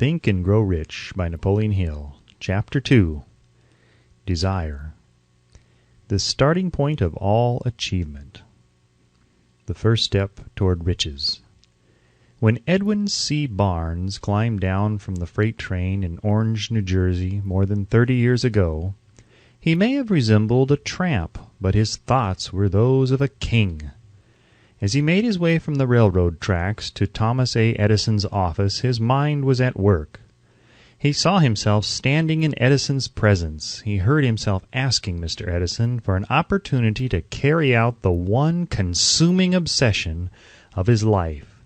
Think and Grow Rich by Napoleon Hill. Chapter 2. Desire. The starting point of all achievement. The first step toward riches. When Edwin C. Barnes climbed down from the freight train in Orange, New Jersey, more than 30 years ago, he may have resembled a tramp, but his thoughts were those of a king. As he made his way from the railroad tracks to Thomas A. Edison's office, his mind was at work. He saw himself standing in Edison's presence. He heard himself asking Mr. Edison for an opportunity to carry out the one consuming obsession of his life,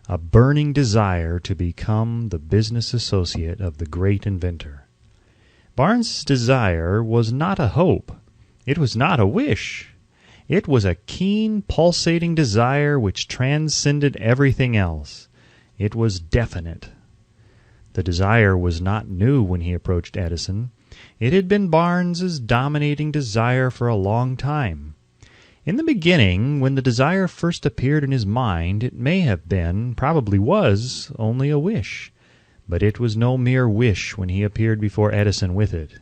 a burning desire to become the business associate of the great inventor. Barnes' desire was not a hope. It was not a wish. It was a keen, pulsating desire which transcended everything else. It was definite. The desire was not new when he approached Edison. It had been Barnes's dominating desire for a long time. In the beginning, when the desire first appeared in his mind, it may have been, probably was, only a wish. But it was no mere wish when he appeared before Edison with it.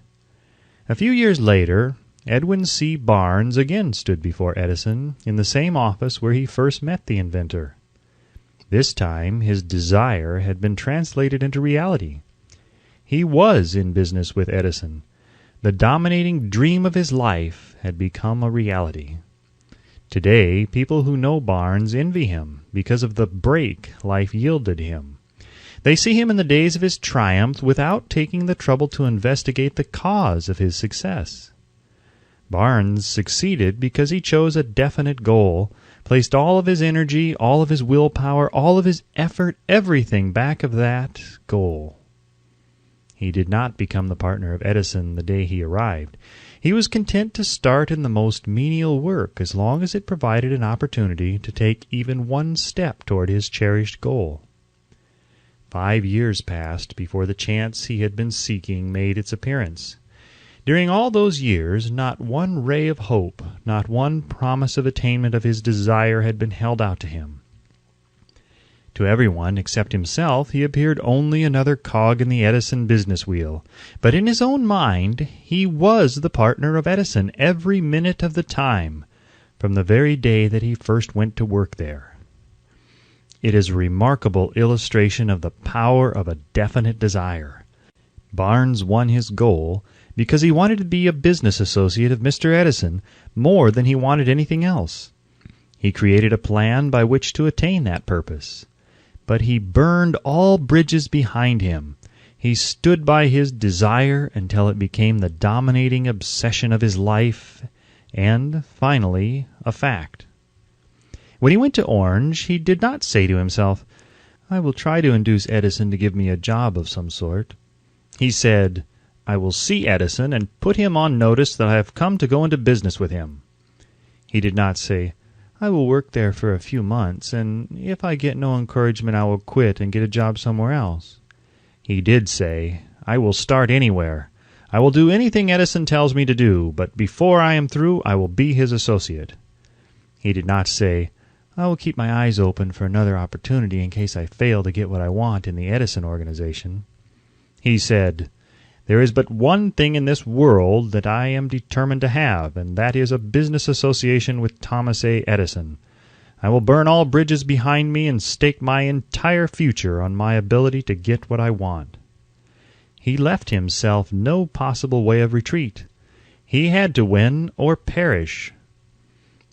A few years later, Edwin C. Barnes again stood before Edison in the same office where he first met the inventor. This time his desire had been translated into reality. He was in business with Edison. The dominating dream of his life had become a reality. Today, people who know Barnes envy him because of the break life yielded him. They see him in the days of his triumph without taking the trouble to investigate the cause of his success. Barnes succeeded because he chose a definite goal, placed all of his energy, all of his willpower, all of his effort, everything back of that goal. He did not become the partner of Edison the day he arrived. He was content to start in the most menial work as long as it provided an opportunity to take even one step toward his cherished goal. 5 years passed before the chance he had been seeking made its appearance. During all those years, not one ray of hope, not one promise of attainment of his desire had been held out to him. To everyone except himself, he appeared only another cog in the Edison business wheel. But in his own mind, he was the partner of Edison every minute of the time, from the very day that he first went to work there. It is a remarkable illustration of the power of a definite desire. Barnes won his goal because he wanted to be a business associate of Mr. Edison more than he wanted anything else. He created a plan by which to attain that purpose. But he burned all bridges behind him. He stood by his desire until it became the dominating obsession of his life and, finally, a fact. When he went to Orange, he did not say to himself, "I will try to induce Edison to give me a job of some sort." He said, "I will see Edison and put him on notice that I have come to go into business with him." He did not say, "I will work there for a few months, and if I get no encouragement I will quit and get a job somewhere else." He did say, "I will start anywhere. I will do anything Edison tells me to do, but before I am through I will be his associate." He did not say, "I will keep my eyes open for another opportunity in case I fail to get what I want in the Edison organization." He said, "There is but one thing in this world that I am determined to have, and that is a business association with Thomas A. Edison. I will burn all bridges behind me and stake my entire future on my ability to get what I want." He left himself no possible way of retreat. He had to win or perish.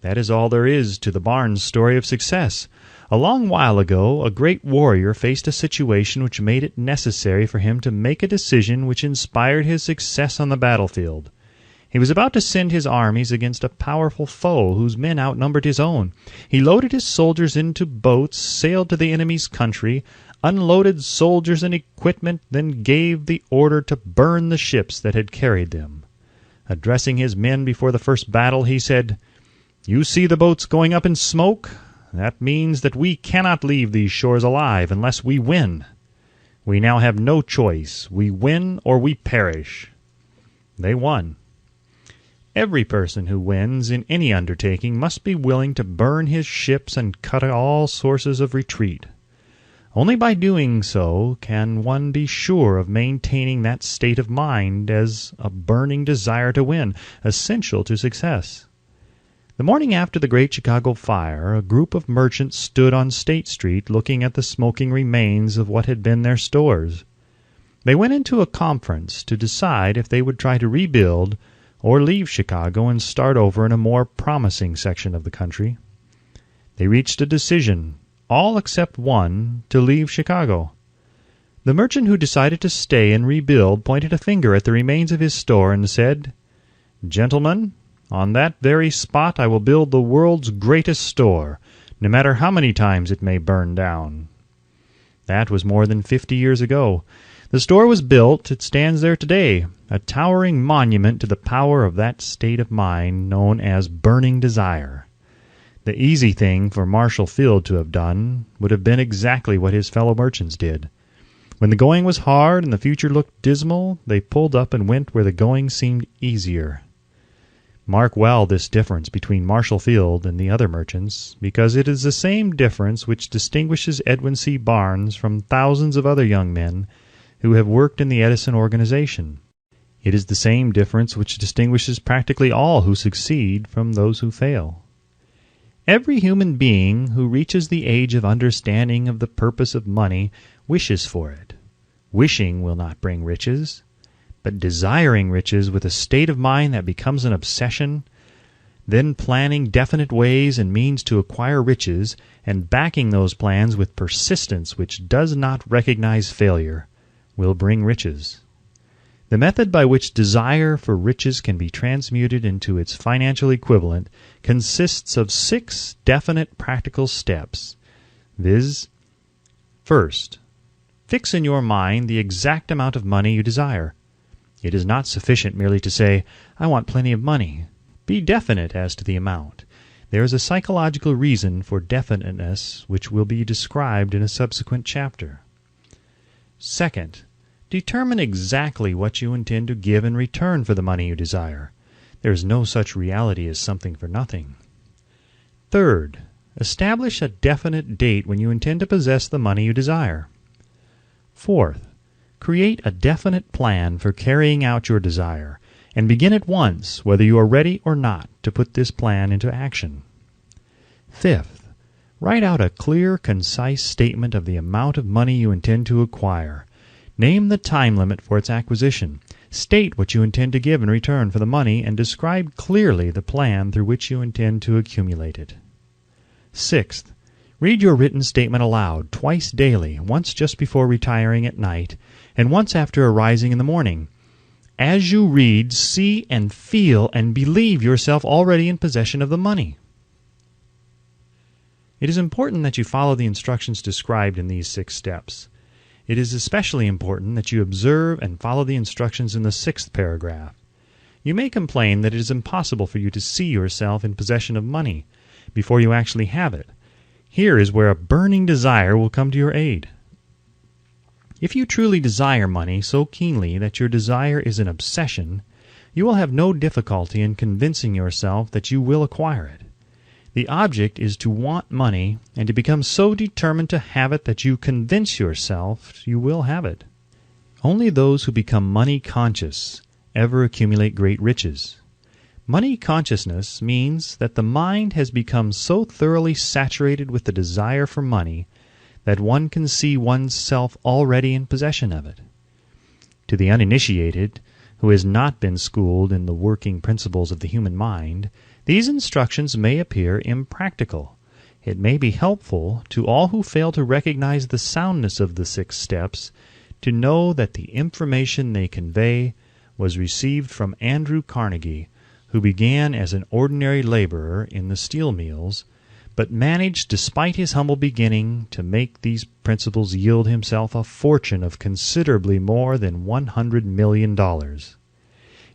That is all there is to the Barnes story of success. A long while ago, a great warrior faced a situation which made it necessary for him to make a decision which inspired his success on the battlefield. He was about to send his armies against a powerful foe whose men outnumbered his own. He loaded his soldiers into boats, sailed to the enemy's country, unloaded soldiers and equipment, then gave the order to burn the ships that had carried them. Addressing his men before the first battle, he said, "You see the boats going up in smoke? That means that we cannot leave these shores alive unless we win. We now have no choice. We win or we perish." They won. Every person who wins in any undertaking must be willing to burn his ships and cut all sources of retreat. Only by doing so can one be sure of maintaining that state of mind as a burning desire to win, essential to success. The morning after the great Chicago fire, a group of merchants stood on State Street looking at the smoking remains of what had been their stores. They went into a conference to decide if they would try to rebuild or leave Chicago and start over in a more promising section of the country. They reached a decision, all except one, to leave Chicago. The merchant who decided to stay and rebuild pointed a finger at the remains of his store and said, "Gentlemen, on that very spot I will build the world's greatest store, no matter how many times it may burn down." That was more than 50 years ago. The store was built. It stands there today, a towering monument to the power of that state of mind known as burning desire. The easy thing for Marshall Field to have done would have been exactly what his fellow merchants did. When the going was hard and the future looked dismal, they pulled up and went where the going seemed easier. Mark well this difference between Marshall Field and the other merchants, because it is the same difference which distinguishes Edwin C. Barnes from thousands of other young men who have worked in the Edison organization. It is the same difference which distinguishes practically all who succeed from those who fail. Every human being who reaches the age of understanding of the purpose of money wishes for it. Wishing will not bring riches, but desiring riches with a state of mind that becomes an obsession, then planning definite ways and means to acquire riches, and backing those plans with persistence which does not recognize failure, will bring riches. The method by which desire for riches can be transmuted into its financial equivalent consists of 6 definite practical steps, viz. First, fix in your mind the exact amount of money you desire. It is not sufficient merely to say, "I want plenty of money." Be definite as to the amount. There is a psychological reason for definiteness which will be described in a subsequent chapter. Second, determine exactly what you intend to give in return for the money you desire. There is no such reality as something for nothing. Third, establish a definite date when you intend to possess the money you desire. Fourth, create a definite plan for carrying out your desire, and begin at once, whether you are ready or not, to put this plan into action. Fifth, write out a clear, concise statement of the amount of money you intend to acquire. Name the time limit for its acquisition. State what you intend to give in return for the money, and describe clearly the plan through which you intend to accumulate it. Sixth, read your written statement aloud twice daily, once just before retiring at night, and once after arising in the morning. As you read, see and feel and believe yourself already in possession of the money. It is important that you follow the instructions described in these 6 steps. It is especially important that you observe and follow the instructions in the 6th paragraph. You may complain that it is impossible for you to see yourself in possession of money before you actually have it. Here is where a burning desire will come to your aid. If you truly desire money so keenly that your desire is an obsession, you will have no difficulty in convincing yourself that you will acquire it. The object is to want money and to become so determined to have it that you convince yourself you will have it. Only those who become money conscious ever accumulate great riches. Money consciousness means that the mind has become so thoroughly saturated with the desire for money that one can see one's self already in possession of it. To the uninitiated, who has not been schooled in the working principles of the human mind, these instructions may appear impractical. It may be helpful to all who fail to recognize the soundness of the 6 steps to know that the information they convey was received from Andrew Carnegie, who began as an ordinary laborer in the steel mills, but managed, despite his humble beginning, to make these principles yield himself a fortune of considerably more than $100 million.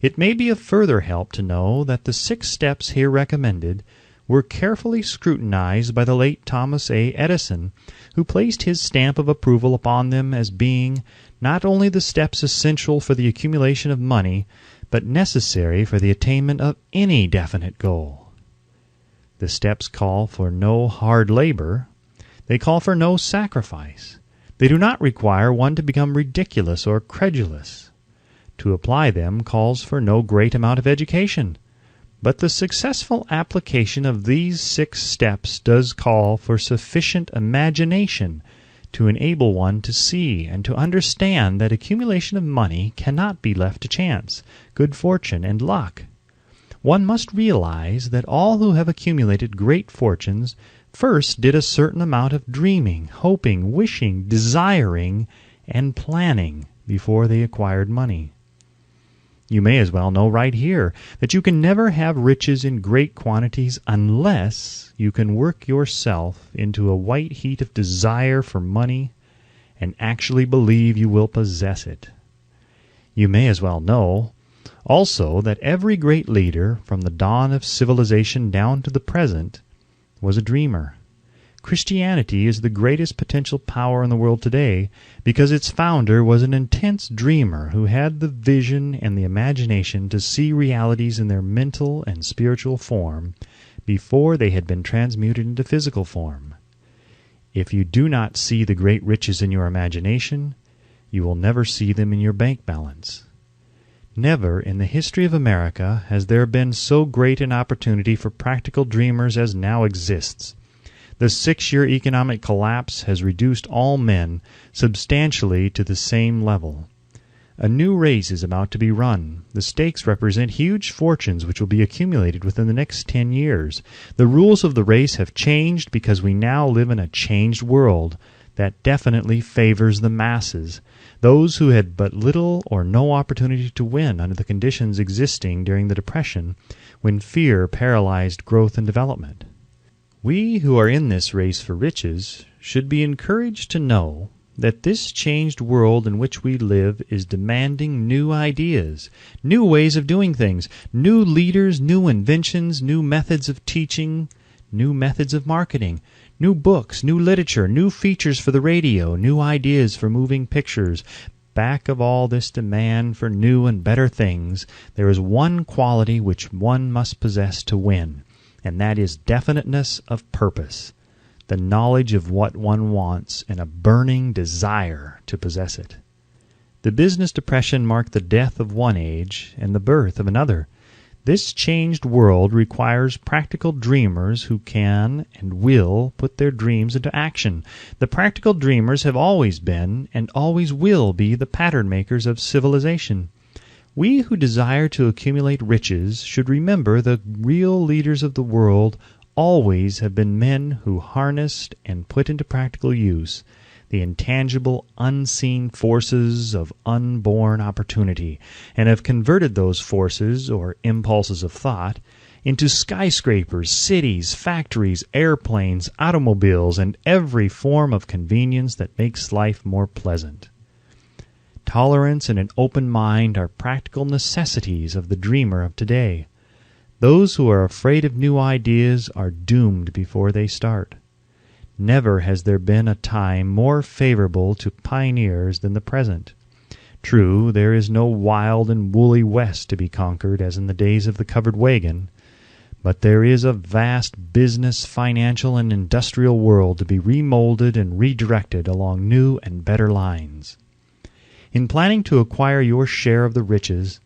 It may be of further help to know that the 6 steps here recommended were carefully scrutinized by the late Thomas A. Edison, who placed his stamp of approval upon them as being not only the steps essential for the accumulation of money, but necessary for the attainment of any definite goal. The steps call for no hard labor. They call for no sacrifice. They do not require one to become ridiculous or credulous. To apply them calls for no great amount of education, but the successful application of these 6 steps does call for sufficient imagination to enable one to see and to understand that accumulation of money cannot be left to chance, good fortune, and luck. One must realize that all who have accumulated great fortunes first did a certain amount of dreaming, hoping, wishing, desiring, and planning before they acquired money. You may as well know right here that you can never have riches in great quantities unless you can work yourself into a white heat of desire for money and actually believe you will possess it. You may as well know also that every great leader from the dawn of civilization down to the present was a dreamer. Christianity is the greatest potential power in the world today because its founder was an intense dreamer who had the vision and the imagination to see realities in their mental and spiritual form before they had been transmuted into physical form. If you do not see the great riches in your imagination, you will never see them in your bank balance. Never in the history of America has there been so great an opportunity for practical dreamers as now exists. The 6-year economic collapse has reduced all men substantially to the same level. A new race is about to be run. The stakes represent huge fortunes which will be accumulated within the next 10 years. The rules of the race have changed because we now live in a changed world that definitely favors the masses, those who had but little or no opportunity to win under the conditions existing during the Depression, when fear paralyzed growth and development. We who are in this race for riches should be encouraged to know that this changed world in which we live is demanding new ideas, new ways of doing things, new leaders, new inventions, new methods of teaching, new methods of marketing, new books, new literature, new features for the radio, new ideas for moving pictures. Back of all this demand for new and better things, there is one quality which one must possess to win, and that is definiteness of purpose, the knowledge of what one wants, and a burning desire to possess it. The business depression marked the death of one age and the birth of another. This changed world requires practical dreamers who can and will put their dreams into action. The practical dreamers have always been and always will be the pattern makers of civilization. We who desire to accumulate riches should remember the real leaders of the world always have been men who harnessed and put into practical use the intangible, unseen forces of unborn opportunity, and have converted those forces, or impulses of thought, into skyscrapers, cities, factories, airplanes, automobiles, and every form of convenience that makes life more pleasant. Tolerance and an open mind are practical necessities of the dreamer of today. Those who are afraid of new ideas are doomed before they start. Never has there been a time more favorable to pioneers than the present. True, there is no wild and woolly West to be conquered as in the days of the covered wagon, but there is a vast business, financial, and industrial world to be remolded and redirected along new and better lines. In planning to acquire your share of the riches,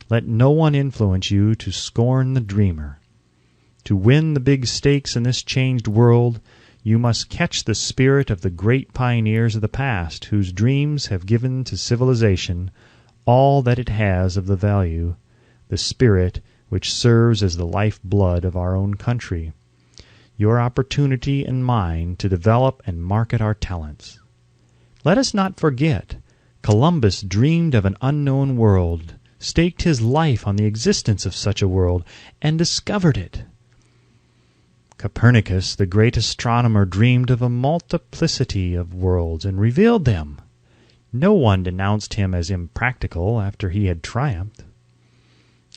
let no one influence you to scorn the dreamer. To win the big stakes in this changed world, you must catch the spirit of the great pioneers of the past, whose dreams have given to civilization all that it has of the value, the spirit which serves as the life-blood of our own country, your opportunity and mine to develop and market our talents. Let us not forget, Columbus dreamed of an unknown world, staked his life on the existence of such a world, and discovered it. Copernicus, the great astronomer, dreamed of a multiplicity of worlds and revealed them. No one denounced him as impractical after he had triumphed.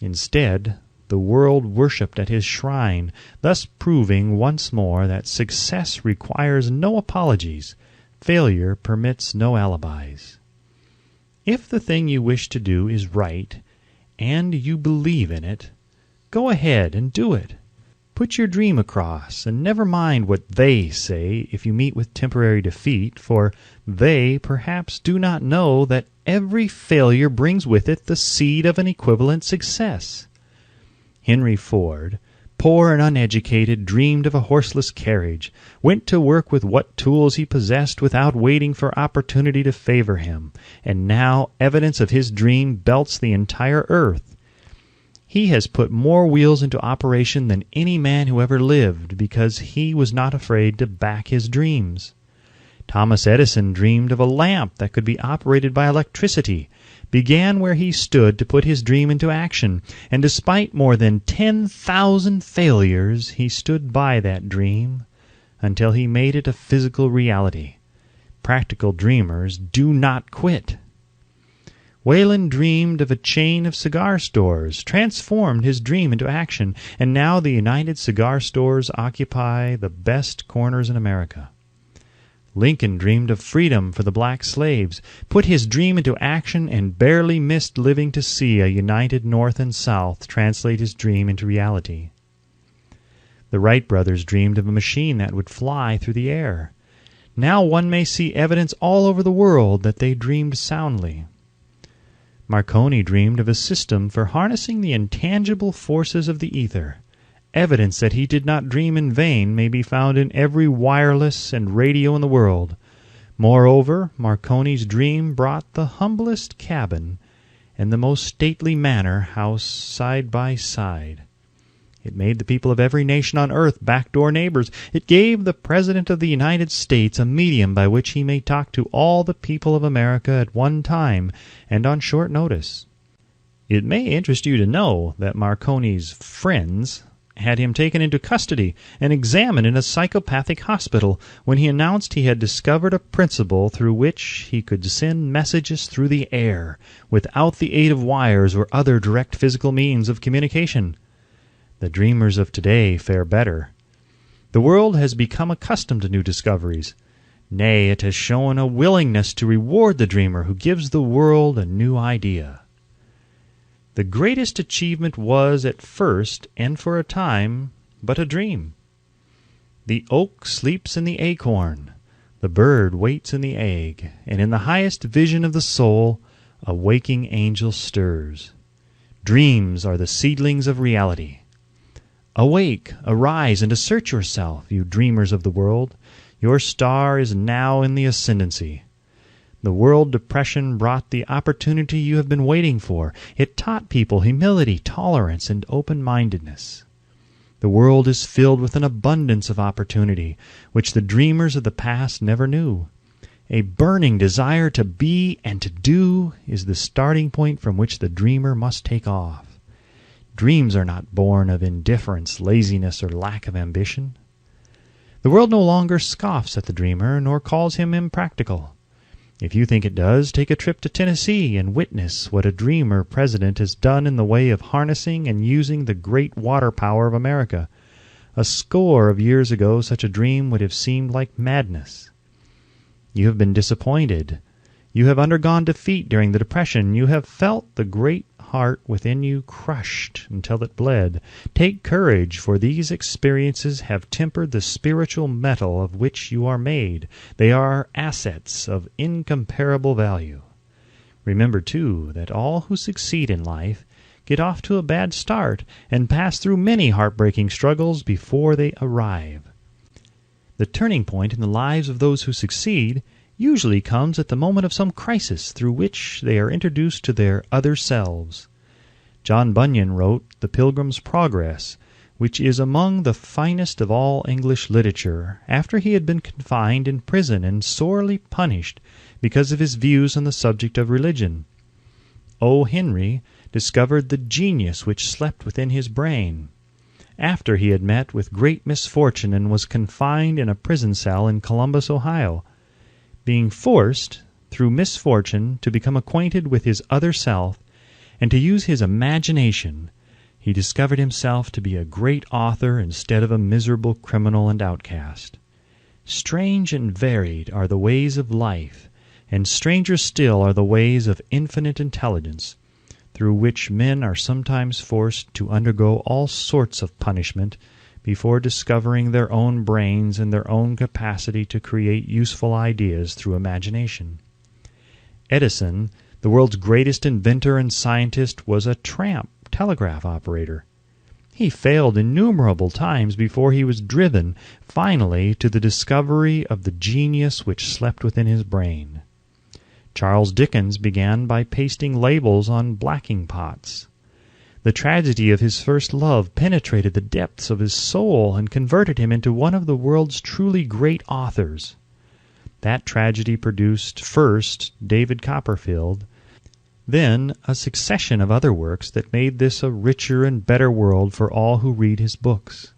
Instead, the world worshipped at his shrine, thus proving once more that success requires no apologies, failure permits no alibis. If the thing you wish to do is right, and you believe in it, go ahead and do it. Put your dream across, and never mind what they say if you meet with temporary defeat, for they perhaps do not know that every failure brings with it the seed of an equivalent success. Henry Ford, poor and uneducated, dreamed of a horseless carriage, went to work with what tools he possessed without waiting for opportunity to favor him, and now evidence of his dream belts the entire earth. He has put more wheels into operation than any man who ever lived, because he was not afraid to back his dreams. Thomas Edison dreamed of a lamp that could be operated by electricity, began where he stood to put his dream into action, and despite more than 10,000 failures, he stood by that dream until he made it a physical reality. Practical dreamers do not quit. Wayland dreamed of a chain of cigar stores, transformed his dream into action, and now the United Cigar Stores occupy the best corners in America. Lincoln dreamed of freedom for the black slaves, put his dream into action, and barely missed living to see a united North and South translate his dream into reality. The Wright brothers dreamed of a machine that would fly through the air. Now one may see evidence all over the world that they dreamed soundly. Marconi dreamed of a system for harnessing the intangible forces of the ether. Evidence that he did not dream in vain may be found in every wireless and radio in the world. Moreover, Marconi's dream brought the humblest cabin and the most stately manor house side by side. It made the people of every nation on earth backdoor neighbors. It gave the President of the United States a medium by which he may talk to all the people of America at one time and on short notice. It may interest you to know that Marconi's friends had him taken into custody and examined in a psychopathic hospital when he announced he had discovered a principle through which he could send messages through the air without the aid of wires or other direct physical means of communication. The dreamers of today fare better. The world has become accustomed to new discoveries. Nay, it has shown a willingness to reward the dreamer who gives the world a new idea. The greatest achievement was at first, and for a time, but a dream. The oak sleeps in the acorn, the bird waits in the egg, and in the highest vision of the soul, a waking angel stirs. Dreams are the seedlings of reality. Awake, arise, and assert yourself, you dreamers of the world. Your star is now in the ascendancy. The world depression brought the opportunity you have been waiting for. It taught people humility, tolerance, and open-mindedness. The world is filled with an abundance of opportunity, which the dreamers of the past never knew. A burning desire to be and to do is the starting point from which the dreamer must take off. Dreams are not born of indifference, laziness, or lack of ambition. The world no longer scoffs at the dreamer, nor calls him impractical. If you think it does, take a trip to Tennessee and witness what a dreamer president has done in the way of harnessing and using the great water power of America. A score of years ago, such a dream would have seemed like madness. You have been disappointed. You have undergone defeat during the Depression. You have felt the great heart within you crushed until it bled. Take courage, for these experiences have tempered the spiritual metal of which you are made. They are assets of incomparable value. Remember, too, that all who succeed in life get off to a bad start and pass through many heartbreaking struggles before they arrive. The turning point in the lives of those who succeed usually comes at the moment of some crisis through which they are introduced to their other selves. John Bunyan wrote The Pilgrim's Progress, which is among the finest of all English literature, after he had been confined in prison and sorely punished because of his views on the subject of religion. O. Henry discovered the genius which slept within his brain. After he had met with great misfortune and was confined in a prison cell in Columbus, Ohio, being forced, through misfortune, to become acquainted with his other self, and to use his imagination, he discovered himself to be a great author instead of a miserable criminal and outcast. Strange and varied are the ways of life, and stranger still are the ways of infinite intelligence, through which men are sometimes forced to undergo all sorts of punishment before discovering their own brains and their own capacity to create useful ideas through imagination. Edison, the world's greatest inventor and scientist, was a tramp telegraph operator. He failed innumerable times before he was driven, finally, to the discovery of the genius which slept within his brain. Charles Dickens began by pasting labels on blacking pots. The tragedy of his first love penetrated the depths of his soul and converted him into one of the world's truly great authors. That tragedy produced, first, David Copperfield, then a succession of other works that made this a richer and better world for all who read his books.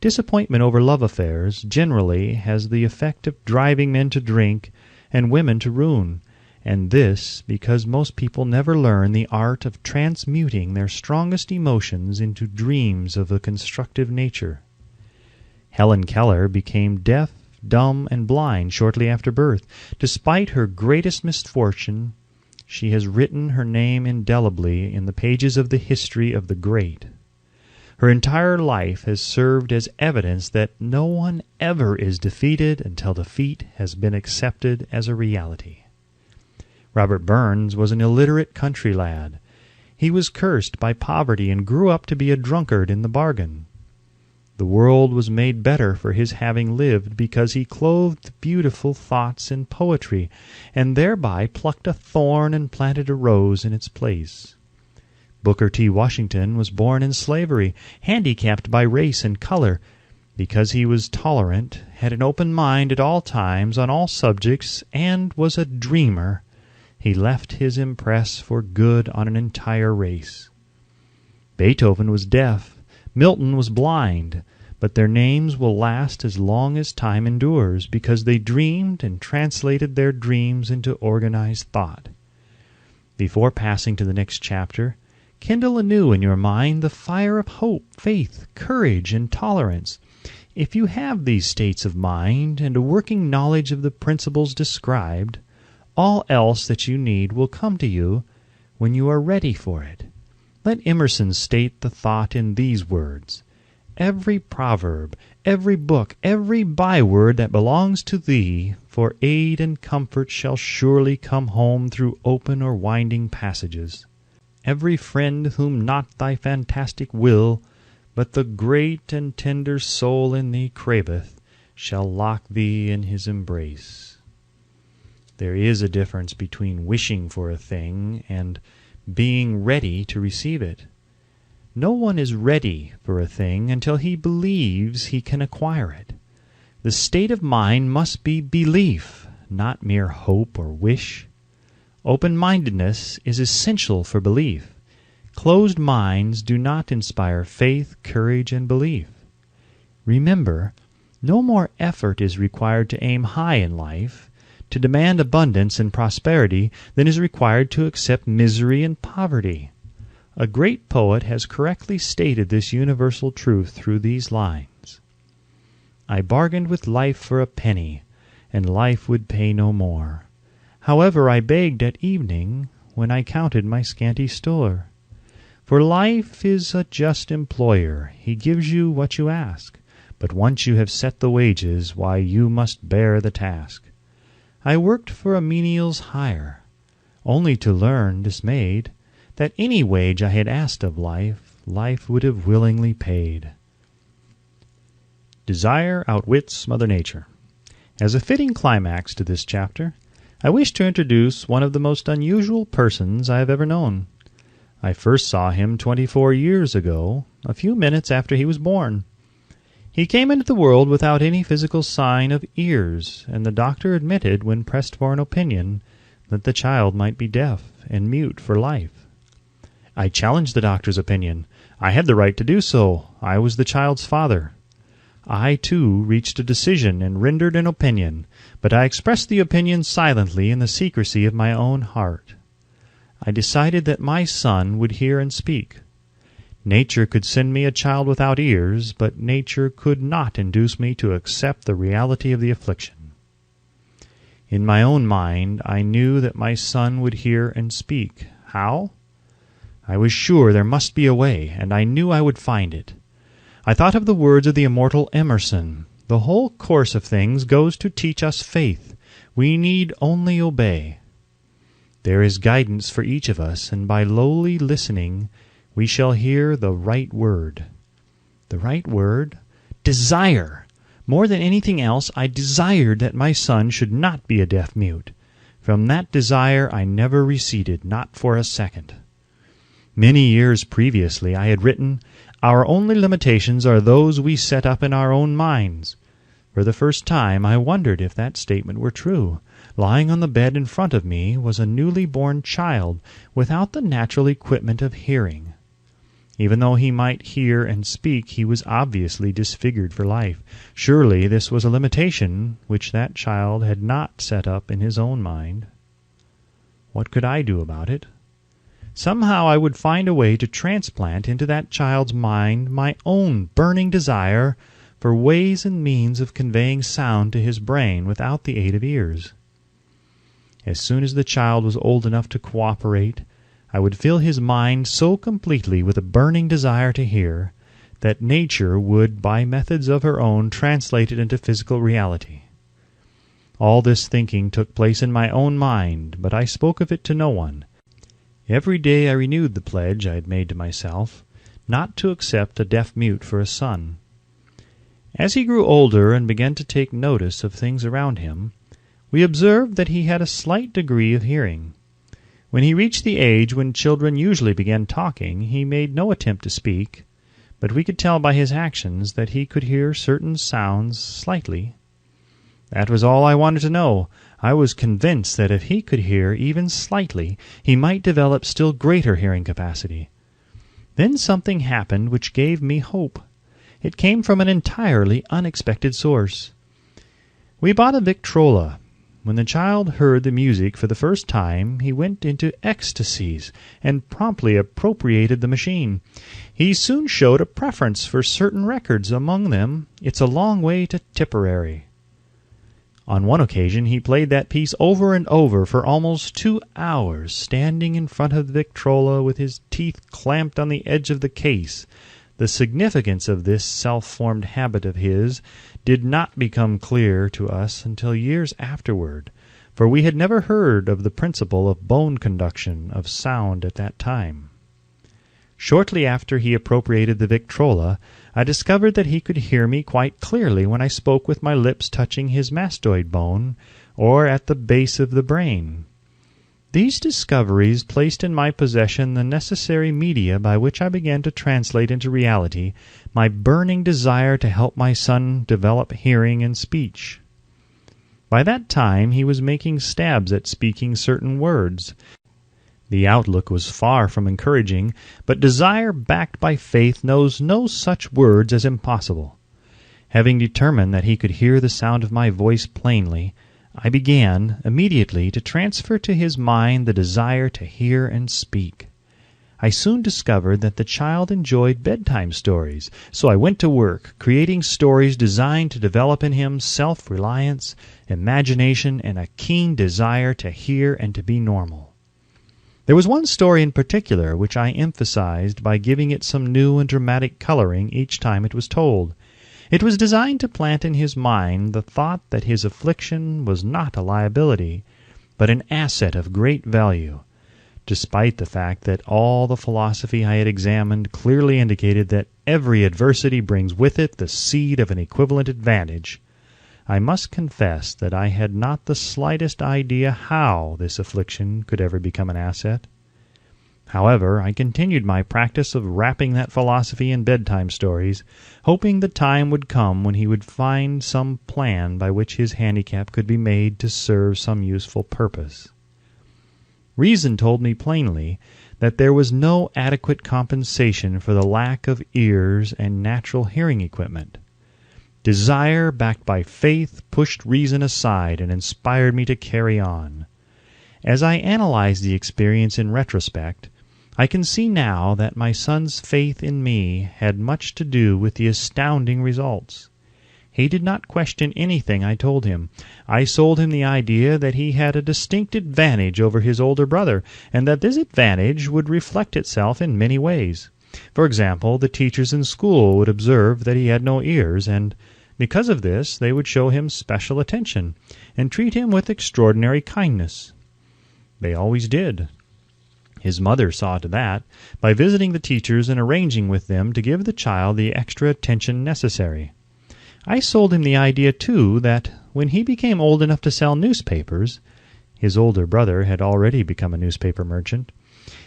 Disappointment over love affairs generally has the effect of driving men to drink and women to ruin, and this because most people never learn the art of transmuting their strongest emotions into dreams of a constructive nature. Helen Keller became deaf, dumb, and blind shortly after birth. Despite her greatest misfortune, she has written her name indelibly in the pages of the history of the great. Her entire life has served as evidence that no one ever is defeated until defeat has been accepted as a reality. Robert Burns was an illiterate country lad. He was cursed by poverty and grew up to be a drunkard in the bargain. The world was made better for his having lived because he clothed beautiful thoughts in poetry, and thereby plucked a thorn and planted a rose in its place. Booker T. Washington was born in slavery, handicapped by race and color. Because he was tolerant, had an open mind at all times on all subjects, and was a dreamer, he left his impress for good on an entire race. Beethoven was deaf, Milton was blind, but their names will last as long as time endures, because they dreamed and translated their dreams into organized thought. Before passing to the next chapter, kindle anew in your mind the fire of hope, faith, courage, and tolerance. If you have these states of mind and a working knowledge of the principles described, all else that you need will come to you when you are ready for it. Let Emerson state the thought in these words: "Every proverb, every book, every byword that belongs to thee, for aid and comfort shall surely come home through open or winding passages. Every friend whom not thy fantastic will, but the great and tender soul in thee craveth, shall lock thee in his embrace." There is a difference between wishing for a thing and being ready to receive it. No one is ready for a thing until he believes he can acquire it. The state of mind must be belief, not mere hope or wish. Open-mindedness is essential for belief. Closed minds do not inspire faith, courage, and belief. Remember, no more effort is required to aim high in life, to demand abundance and prosperity, than is required to accept misery and poverty. A great poet has correctly stated this universal truth through these lines: "I bargained with life for a penny, and life would pay no more. However, I begged at evening, when I counted my scanty store. For life is a just employer, he gives you what you ask, but once you have set the wages, why, you must bear the task. I worked for a menial's hire, only to learn, dismayed, that any wage I had asked of life, life would have willingly paid." Desire outwits Mother Nature. As a fitting climax to this chapter, I wish to introduce one of the most unusual persons I have ever known. I first saw him 24 years ago, a few minutes after he was born. He came into the world without any physical sign of ears, and the doctor admitted, when pressed for an opinion, that the child might be deaf and mute for life. I challenged the doctor's opinion. I had the right to do so. I was the child's father. I, too, reached a decision and rendered an opinion, but I expressed the opinion silently in the secrecy of my own heart. I decided that my son would hear and speak. Nature could send me a child without ears, but nature could not induce me to accept the reality of the affliction. In my own mind, I knew that my son would hear and speak. How? I was sure there must be a way, and I knew I would find it. I thought of the words of the immortal Emerson. The whole course of things goes to teach us faith. We need only obey. There is guidance for each of us, and by lowly listening we shall hear the right word. The right word? Desire! More than anything else, I desired that my son should not be a deaf-mute. From that desire I never receded, not for a second. Many years previously I had written, "Our only limitations are those we set up in our own minds." For the first time I wondered if that statement were true. Lying on the bed in front of me was a newly born child without the natural equipment of hearing. Even though he might hear and speak, he was obviously disfigured for life. Surely this was a limitation which that child had not set up in his own mind. What could I do about it? Somehow I would find a way to transplant into that child's mind my own burning desire for ways and means of conveying sound to his brain without the aid of ears. As soon as the child was old enough to cooperate, I would fill his mind so completely with a burning desire to hear that nature would, by methods of her own, translate it into physical reality. All this thinking took place in my own mind, but I spoke of it to no one. Every day I renewed the pledge I had made to myself, not to accept a deaf-mute for a son. As he grew older and began to take notice of things around him, we observed that he had a slight degree of hearing. When he reached the age when children usually began talking, he made no attempt to speak, but we could tell by his actions that he could hear certain sounds slightly. That was all I wanted to know. I was convinced that if he could hear even slightly, he might develop still greater hearing capacity. Then something happened which gave me hope. It came from an entirely unexpected source. We bought a Victrola. When the child heard the music for the first time, he went into ecstasies and promptly appropriated the machine. He soon showed a preference for certain records, among them "It's a Long Way to Tipperary." On one occasion he played that piece over and over for almost 2 hours, standing in front of the Victrola with his teeth clamped on the edge of the case. The significance of this self-formed habit of his did not become clear to us until years afterward, for we had never heard of the principle of bone conduction of sound at that time. Shortly after he appropriated the Victrola, I discovered that he could hear me quite clearly when I spoke with my lips touching his mastoid bone, or at the base of the brain. These discoveries placed in my possession the necessary media by which I began to translate into reality my burning desire to help my son develop hearing and speech. By that time he was making stabs at speaking certain words. The outlook was far from encouraging, but desire backed by faith knows no such words as impossible. Having determined that he could hear the sound of my voice plainly, I began immediately to transfer to his mind the desire to hear and speak. I soon discovered that the child enjoyed bedtime stories, so I went to work creating stories designed to develop in him self-reliance, imagination, and a keen desire to hear and to be normal. There was one story in particular which I emphasized by giving it some new and dramatic coloring each time it was told. It was designed to plant in his mind the thought that his affliction was not a liability, but an asset of great value, despite the fact that all the philosophy I had examined clearly indicated that every adversity brings with it the seed of an equivalent advantage. I must confess that I had not the slightest idea how this affliction could ever become an asset. However, I continued my practice of wrapping that philosophy in bedtime stories, hoping the time would come when he would find some plan by which his handicap could be made to serve some useful purpose. Reason told me plainly that there was no adequate compensation for the lack of ears and natural hearing equipment. Desire, backed by faith, pushed reason aside and inspired me to carry on. As I analyze the experience in retrospect, I can see now that my son's faith in me had much to do with the astounding results. He did not question anything I told him. I sold him the idea that he had a distinct advantage over his older brother, and that this advantage would reflect itself in many ways. For example, the teachers in school would observe that he had no ears, and because of this they would show him special attention and treat him with extraordinary kindness. They always did. His mother saw to that by visiting the teachers and arranging with them to give the child the extra attention necessary. I sold him the idea, too, that when he became old enough to sell newspapers (his older brother had already become a newspaper merchant),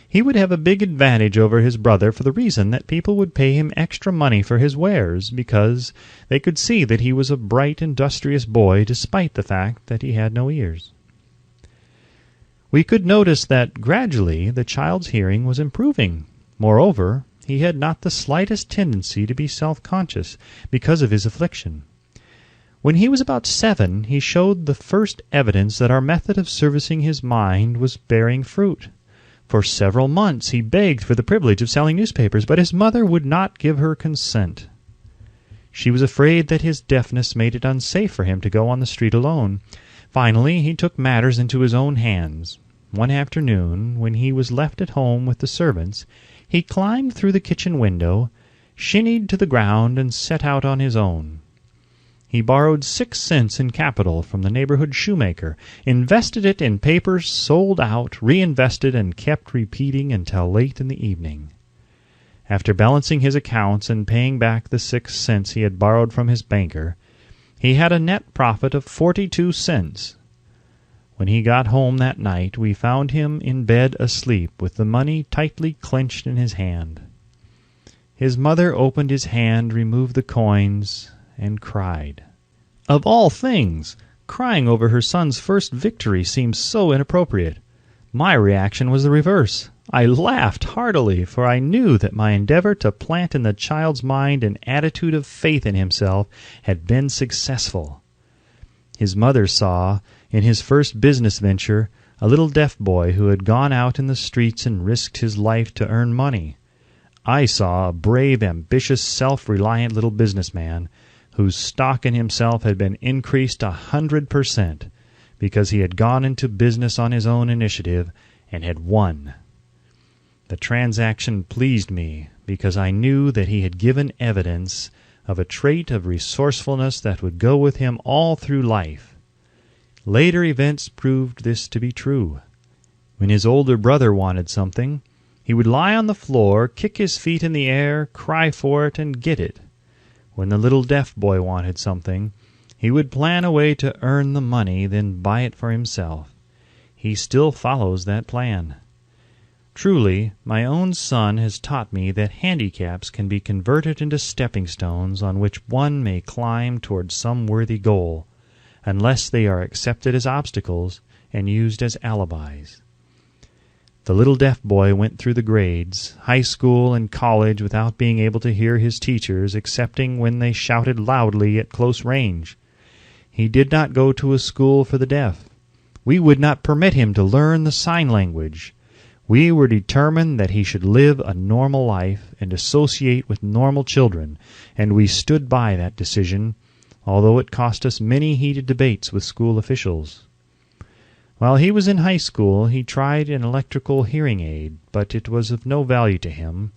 he would have a big advantage over his brother for the reason that people would pay him extra money for his wares because they could see that he was a bright, industrious boy despite the fact that he had no ears. We could notice that gradually the child's hearing was improving. Moreover, he had not the slightest tendency to be self-conscious because of his affliction. When he was about 7, he showed the first evidence that our method of servicing his mind was bearing fruit. For several months he begged for the privilege of selling newspapers, but his mother would not give her consent. She was afraid that his deafness made it unsafe for him to go on the street alone. Finally, he took matters into his own hands. One afternoon, when he was left at home with the servants, he climbed through the kitchen window, shinnied to the ground, and set out on his own. He borrowed 6 cents in capital from the neighborhood shoemaker, invested it in papers, sold out, reinvested, and kept repeating until late in the evening. After balancing his accounts and paying back the 6 cents he had borrowed from his banker, he had a net profit of 42 cents. When he got home that night, we found him in bed asleep with the money tightly clenched in his hand. His mother opened his hand, removed the coins, and cried. Of all things, crying over her son's first victory seemed so inappropriate. My reaction was the reverse. I laughed heartily, for I knew that my endeavor to plant in the child's mind an attitude of faith in himself had been successful. His mother saw, in his first business venture, a little deaf boy who had gone out in the streets and risked his life to earn money. I saw a brave, ambitious, self-reliant little businessman whose stock in himself had been increased 100% because he had gone into business on his own initiative and had won. The transaction pleased me because I knew that he had given evidence of a trait of resourcefulness that would go with him all through life. Later events proved this to be true. When his older brother wanted something, he would lie on the floor, kick his feet in the air, cry for it, and get it. When the little deaf boy wanted something, he would plan a way to earn the money, then buy it for himself. He still follows that plan. Truly, my own son has taught me that handicaps can be converted into stepping stones on which one may climb toward some worthy goal, unless they are accepted as obstacles and used as alibis. The little deaf boy went through the grades, high school and college, without being able to hear his teachers excepting when they shouted loudly at close range. He did not go to a school for the deaf. We would not permit him to learn the sign language. We were determined that he should live a normal life and associate with normal children, and we stood by that decision, although it cost us many heated debates with school officials. While he was in high school, he tried an electrical hearing aid, but it was of no value to him,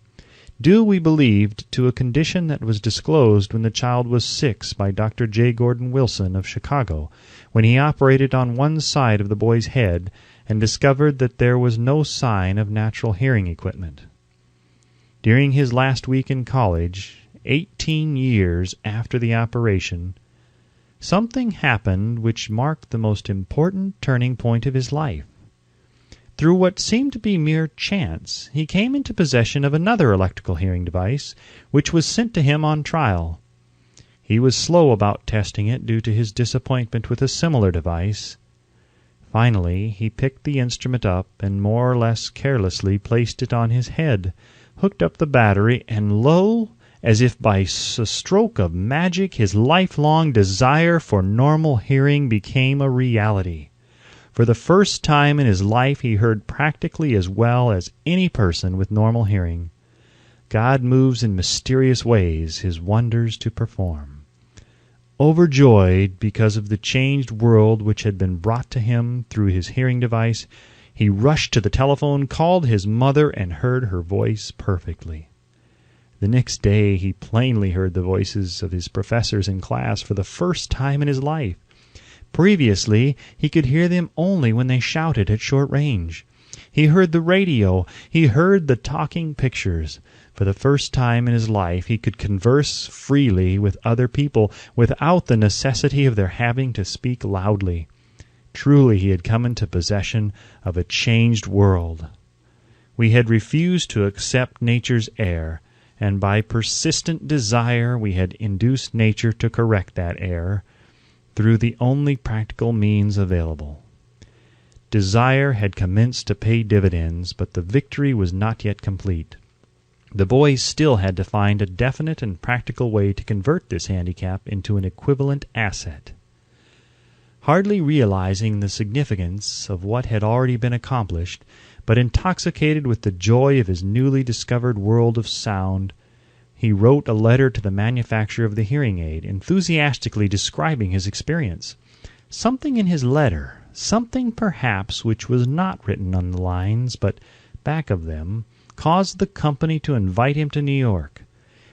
due, we believed, to a condition that was disclosed when the child was 6 by Dr. J. Gordon Wilson of Chicago, when he operated on one side of the boy's head and discovered that there was no sign of natural hearing equipment. During his last week in college, 18 years after the operation, something happened which marked the most important turning point of his life. Through what seemed to be mere chance, he came into possession of another electrical hearing device, which was sent to him on trial. He was slow about testing it due to his disappointment with a similar device. Finally, he picked the instrument up and more or less carelessly placed it on his head, hooked up the battery, and lo, as if by a stroke of magic, his lifelong desire for normal hearing became a reality. For the first time in his life, he heard practically as well as any person with normal hearing. God moves in mysterious ways his wonders to perform. Overjoyed because of the changed world which had been brought to him through his hearing device, he rushed to the telephone, called his mother, and heard her voice perfectly. The next day he plainly heard the voices of his professors in class for the first time in his life. Previously, he could hear them only when they shouted at short range. He heard the radio. He heard the talking pictures. For the first time in his life, he could converse freely with other people without the necessity of their having to speak loudly. Truly, he had come into possession of a changed world. We had refused to accept nature's error, and by persistent desire we had induced nature to correct that error through the only practical means available. Desire had commenced to pay dividends, but the victory was not yet complete. The boys still had to find a definite and practical way to convert this handicap into an equivalent asset. Hardly realizing the significance of what had already been accomplished, but intoxicated with the joy of his newly discovered world of sound, he wrote a letter to the manufacturer of the hearing aid, enthusiastically describing his experience. Something in his letter, something perhaps which was not written on the lines, but back of them, caused the company to invite him to New York.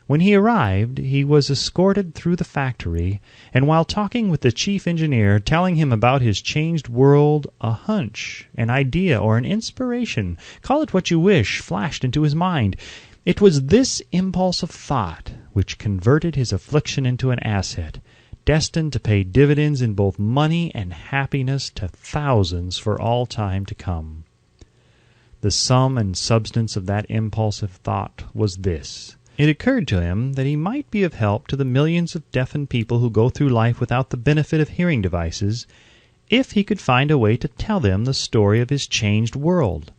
When he arrived, he was escorted through the factory, and while talking with the chief engineer, telling him about his changed world, a hunch, an idea, or an inspiration, call it what you wish, flashed into his mind. It was this impulse of thought which converted his affliction into an asset, destined to pay dividends in both money and happiness to thousands for all time to come. The sum and substance of that impulsive thought was this. It occurred to him that he might be of help to the millions of deafened people who go through life without the benefit of hearing devices, if he could find a way to tell them the story of his changed world.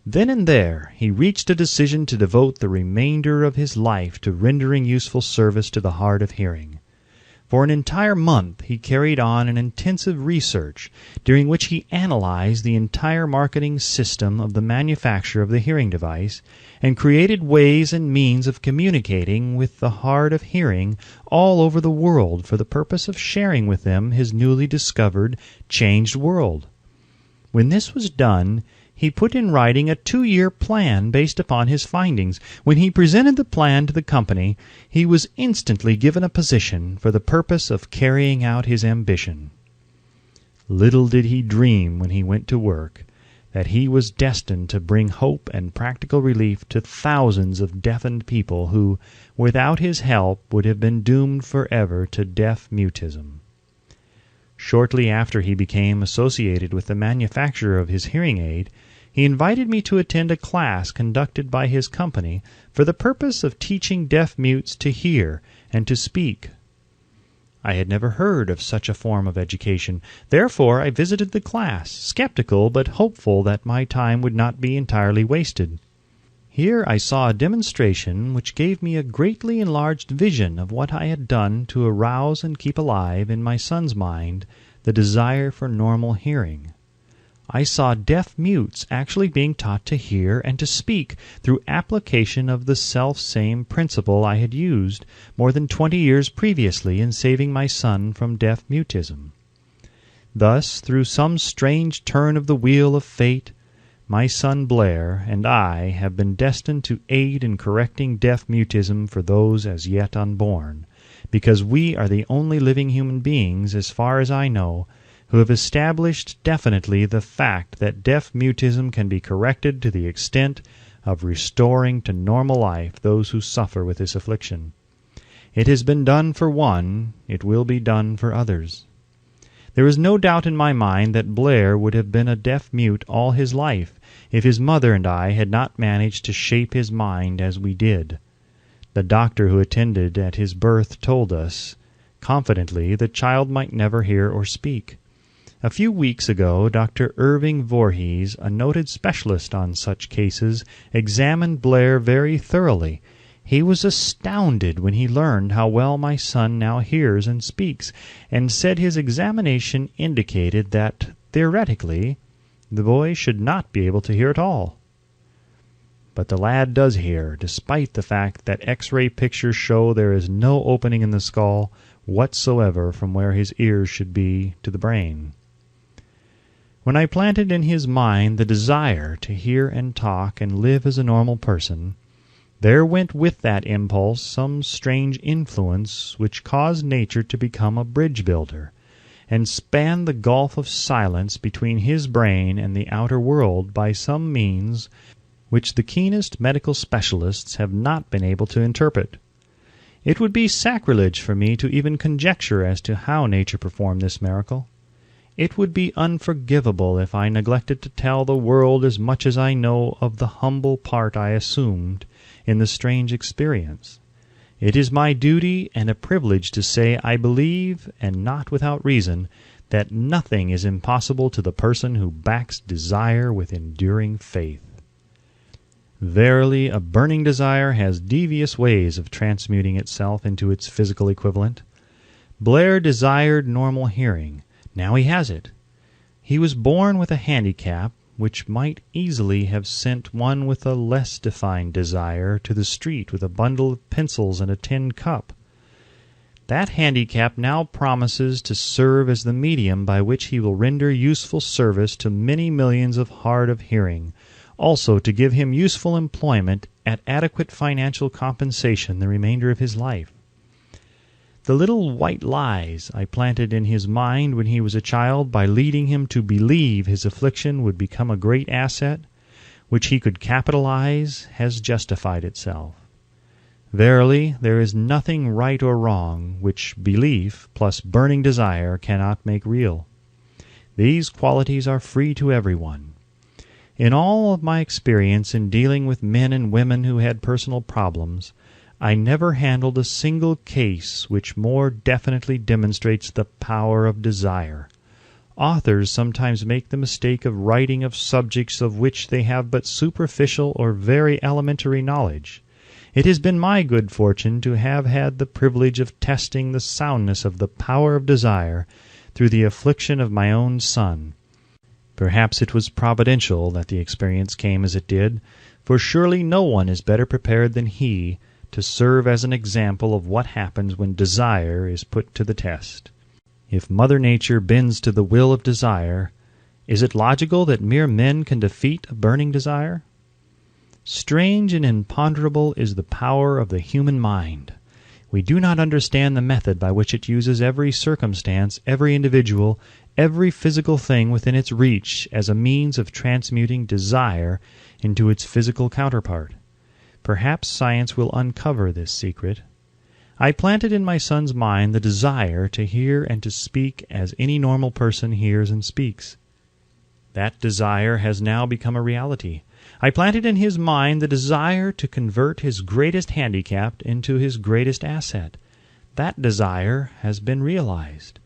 Then and there he reached a decision to devote the remainder of his life to rendering useful service to the hard of hearing. For an entire month he carried on an intensive research, during which he analyzed the entire marketing system of the manufacture of the hearing device, and created ways and means of communicating with the hard of hearing all over the world for the purpose of sharing with them his newly discovered, changed world. When this was done, he put in writing a 2-year plan based upon his findings. When he presented the plan to the company, he was instantly given a position for the purpose of carrying out his ambition. Little did he dream when he went to work that he was destined to bring hope and practical relief to thousands of deafened people who, without his help, would have been doomed forever to deaf mutism. Shortly after he became associated with the manufacturer of his hearing aid, he invited me to attend a class conducted by his company for the purpose of teaching deaf mutes to hear and to speak. I had never heard of such a form of education. Therefore I visited the class, skeptical but hopeful that my time would not be entirely wasted. Here I saw a demonstration which gave me a greatly enlarged vision of what I had done to arouse and keep alive in my son's mind the desire for normal hearing. I saw deaf mutes actually being taught to hear and to speak through application of the self-same principle I had used more than 20 years previously in saving my son from deaf mutism. Thus, through some strange turn of the wheel of fate, my son Blair and I have been destined to aid in correcting deaf mutism for those as yet unborn, because we are the only living human beings, as far as I know, who have established definitely the fact that deaf mutism can be corrected to the extent of restoring to normal life those who suffer with this affliction. It has been done for one, it will be done for others. There is no doubt in my mind that Blair would have been a deaf mute all his life if his mother and I had not managed to shape his mind as we did. The doctor who attended at his birth told us, confidently, the child might never hear or speak. A few weeks ago, Dr. Irving Voorhees, a noted specialist on such cases, examined Blair very thoroughly. He was astounded when he learned how well my son now hears and speaks, and said his examination indicated that, theoretically, the boy should not be able to hear at all. But the lad does hear, despite the fact that X-ray pictures show there is no opening in the skull whatsoever from where his ears should be to the brain. When I planted in his mind the desire to hear and talk and live as a normal person, There went with that impulse some strange influence which caused nature to become a bridge builder, and span the gulf of silence between his brain and the outer world by some means which the keenest medical specialists have not been able to interpret. It would be sacrilege for me to even conjecture as to how nature performed this miracle. It would be unforgivable if I neglected to tell the world as much as I know of the humble part I assumed in the strange experience. It is my duty and a privilege to say I believe, and not without reason, that nothing is impossible to the person who backs desire with enduring faith. Verily, a burning desire has devious ways of transmuting itself into its physical equivalent. Blair desired normal hearing. Now he has it. He was born with a handicap which might easily have sent one with a less defined desire to the street with a bundle of pencils and a tin cup. That handicap now promises to serve as the medium by which he will render useful service to many millions of hard of hearing, also to give him useful employment at adequate financial compensation the remainder of his life. The little white lies I planted in his mind when he was a child by leading him to believe his affliction would become a great asset, which he could capitalize, has justified itself. Verily, there is nothing right or wrong which belief plus burning desire cannot make real. These qualities are free to everyone. In all of my experience in dealing with men and women who had personal problems, I never handled a single case which more definitely demonstrates the power of desire. Authors sometimes make the mistake of writing of subjects of which they have but superficial or very elementary knowledge. It has been my good fortune to have had the privilege of testing the soundness of the power of desire through the affliction of my own son. Perhaps it was providential that the experience came as it did, for surely no one is better prepared than he to serve as an example of what happens when desire is put to the test. If Mother Nature bends to the will of desire, is it logical that mere men can defeat a burning desire? Strange and imponderable is the power of the human mind. We do not understand the method by which it uses every circumstance, every individual, every physical thing within its reach as a means of transmuting desire into its physical counterpart. Perhaps science will uncover this secret. I planted in my son's mind the desire to hear and to speak as any normal person hears and speaks. That desire has now become a reality. I planted in his mind the desire to convert his greatest handicap into his greatest asset. That desire has been realized.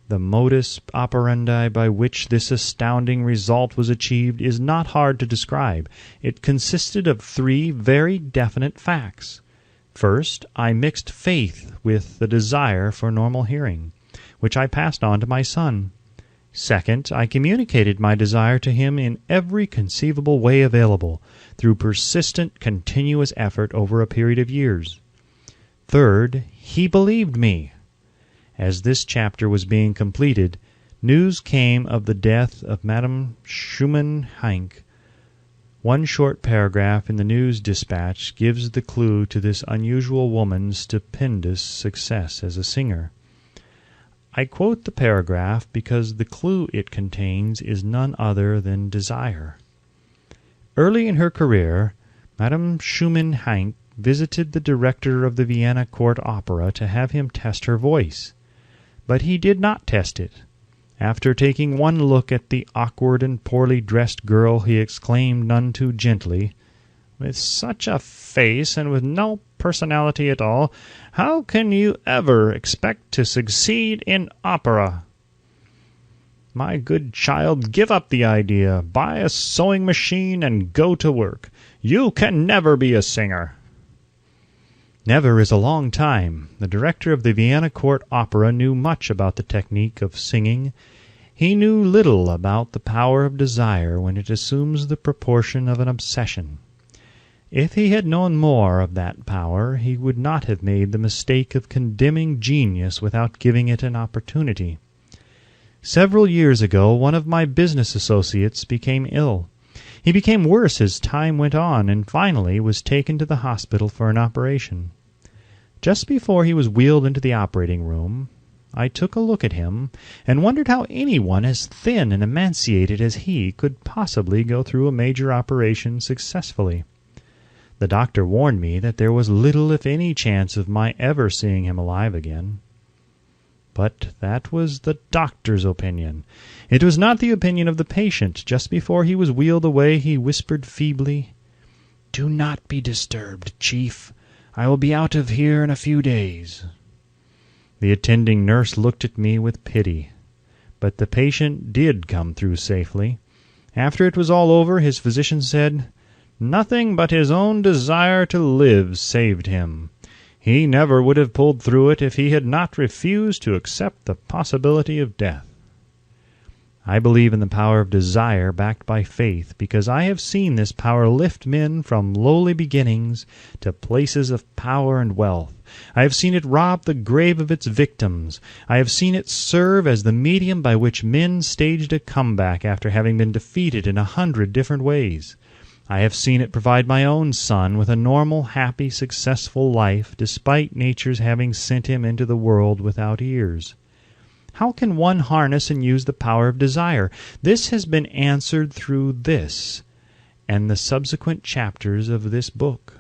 The modus operandi by which this astounding result was achieved is not hard to describe. It consisted of 3 very definite facts. First, I mixed faith with the desire for normal hearing, which I passed on to my son. Second, I communicated my desire to him in every conceivable way available, through persistent, continuous effort over a period of years. Third, he believed me. As this chapter was being completed, news came of the death of Madame Schumann-Heink. One short paragraph in the news dispatch gives the clue to this unusual woman's stupendous success as a singer. I quote the paragraph because the clue it contains is none other than desire. Early in her career, Madame Schumann-Heink visited the director of the Vienna Court Opera to have him test her voice. But he did not test it. After taking one look at the awkward and poorly dressed girl, he exclaimed none too gently, "With such a face and with no personality at all, how can you ever expect to succeed in opera? My good child, give up the idea. Buy a sewing machine and go to work. You can never be a singer." Never is a long time. The director of the Vienna Court Opera knew much about the technique of singing. He knew little about the power of desire when it assumes the proportion of an obsession. If he had known more of that power, he would not have made the mistake of condemning genius without giving it an opportunity. Several years ago, one of my business associates became ill. He became worse as time went on, and finally was taken to the hospital for an operation. Just before he was wheeled into the operating room, I took a look at him and wondered how anyone as thin and emaciated as he could possibly go through a major operation successfully. The doctor warned me that there was little if any chance of my ever seeing him alive again. But that was the doctor's opinion. It was not the opinion of the patient. Just before he was wheeled away, he whispered feebly, "Do not be disturbed, Chief. I will be out of here in a few days." The attending nurse looked at me with pity. But the patient did come through safely. After it was all over, his physician said, "Nothing but his own desire to live saved him. He never would have pulled through it if he had not refused to accept the possibility of death." I believe in the power of desire backed by faith, because I have seen this power lift men from lowly beginnings to places of power and wealth. I have seen it rob the grave of its victims. I have seen it serve as the medium by which men staged a comeback after having been defeated in 100 different ways. I have seen it provide my own son with a normal, happy, successful life, despite nature's having sent him into the world without ears. How can one harness and use the power of desire? This has been answered through this and the subsequent chapters of this book.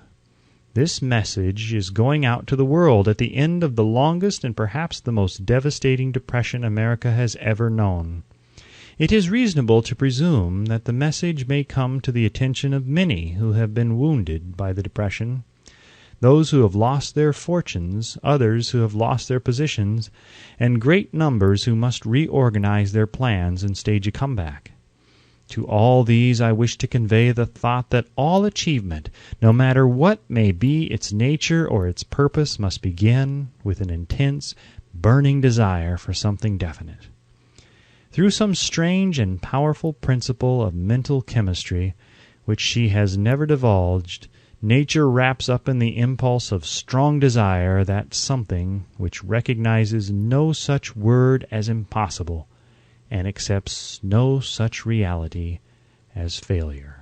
This message is going out to the world at the end of the longest and perhaps the most devastating depression America has ever known. It is reasonable to presume that the message may come to the attention of many who have been wounded by the Depression, those who have lost their fortunes, others who have lost their positions, and great numbers who must reorganize their plans and stage a comeback. To all these I wish to convey the thought that all achievement, no matter what may be its nature or its purpose, must begin with an intense, burning desire for something definite. Through some strange and powerful principle of mental chemistry, which she has never divulged, nature wraps up in the impulse of strong desire that something which recognizes no such word as impossible and accepts no such reality as failure.